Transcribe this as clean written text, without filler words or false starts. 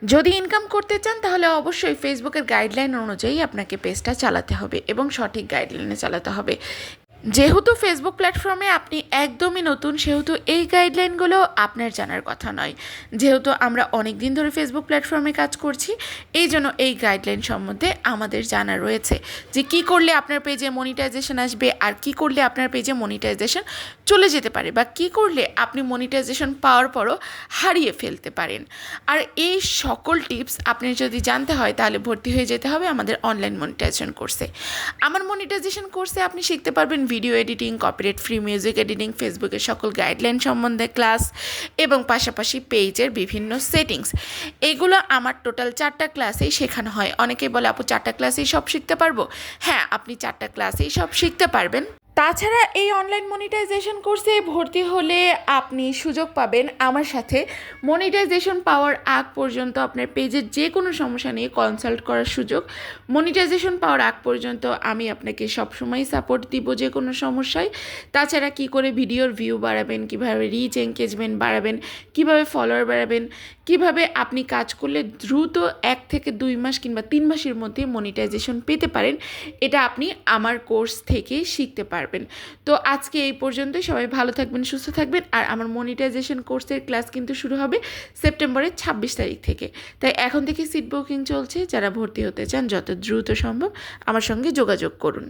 যদি ইনকাম করতে চান তাহলে অবশ্যই ফেসবুকের গাইডলাইন অনুযায়ী আপনাকে পেজটা চালাতে হবে এবং সঠিক গাইডলাইনে চালাতে হবে। যেহেতু ফেসবুক প্ল্যাটফর্মে আপনি একদমই নতুন, সেহেতু এই গাইডলাইনগুলো আপনার জানার কথা নয়। যেহেতু আমরা অনেক দিন ধরে ফেসবুক প্ল্যাটফর্মে কাজ করছি, এই জন্য এই গাইডলাইন সম্বন্ধে আমাদের জানা রয়েছে যে কী করলে আপনার পেজে মনিটাইজেশন আসবে আর কী করলে আপনার পেজে মনিটাইজেশন চলে যেতে পারে, বা কী করলে আপনি মনিটাইজেশন পাওয়ার পরও হারিয়ে ফেলতে পারেন। আর এই সকল টিপস আপনি যদি জানতে হয় তাহলে ভর্তি হয়ে যেতে হবে আমাদের অনলাইন মনিটাইজেশন কোর্সে। আমার মনিটাইজেশন কোর্সে আপনি শিখতে পারবেন video editing, copyright free music editing, ফেসবুকের সকল গাইডলাইন সম্বন্ধে ক্লাস এবং পাশাপাশি পেজের বিভিন্ন সেটিংস। এগুলো আমার টোটাল 4টা ক্লাসেই শেখানো হয়। অনেকে বলে আপু 4টা ক্লাসেই সব শিখতে পারবো। হ্যাঁ, আপনি 4টা ক্লাসেই সব শিখতে পারবেন। তাছাড়া এই অনলাইন মনিটাইজেশন কোর্সে ভর্তি হলে আপনি সুযোগ পাবেন আমার সাথে মনিটাইজেশন পাওয়ার আগ পর্যন্ত আপনার পেজের যে কোনো সমস্যা নিয়ে কনসাল্ট করার সুযোগ। মনিটাইজেশন পাওয়ার আগ পর্যন্ত আমি আপনাকে সবসময় সাপোর্ট দিব যে কোনো সমস্যায়। তাছাড়া কী করে ভিডিওর ভিউ বাড়াবেন, কীভাবে রিচ এনগেজমেন্ট বাড়াবেন, কীভাবে ফলোয়ার বাড়াবেন, কীভাবে আপনি কাজ করলে দ্রুত 1 থেকে 2 মাস কিংবা 3 মাসের মধ্যে মনিটাইজেশন পেতে পারেন, এটা আপনি আমার কোর্স থেকে শিখতে পারবেন। তো আজকে এই পর্যন্তই। সবাই ভালো থাকবেন, সুস্থ থাকবেন। আর আমার মনিটাইজেশন কোর্সের ক্লাস কিন্তু শুরু হবে সেপ্টেম্বরের 26 তারিখ থেকে। তাই এখন থেকে সিট বুকিং চলছে। যারা ভর্তি হতে চান যত দ্রুত সম্ভব আমার সঙ্গে যোগাযোগ করুন।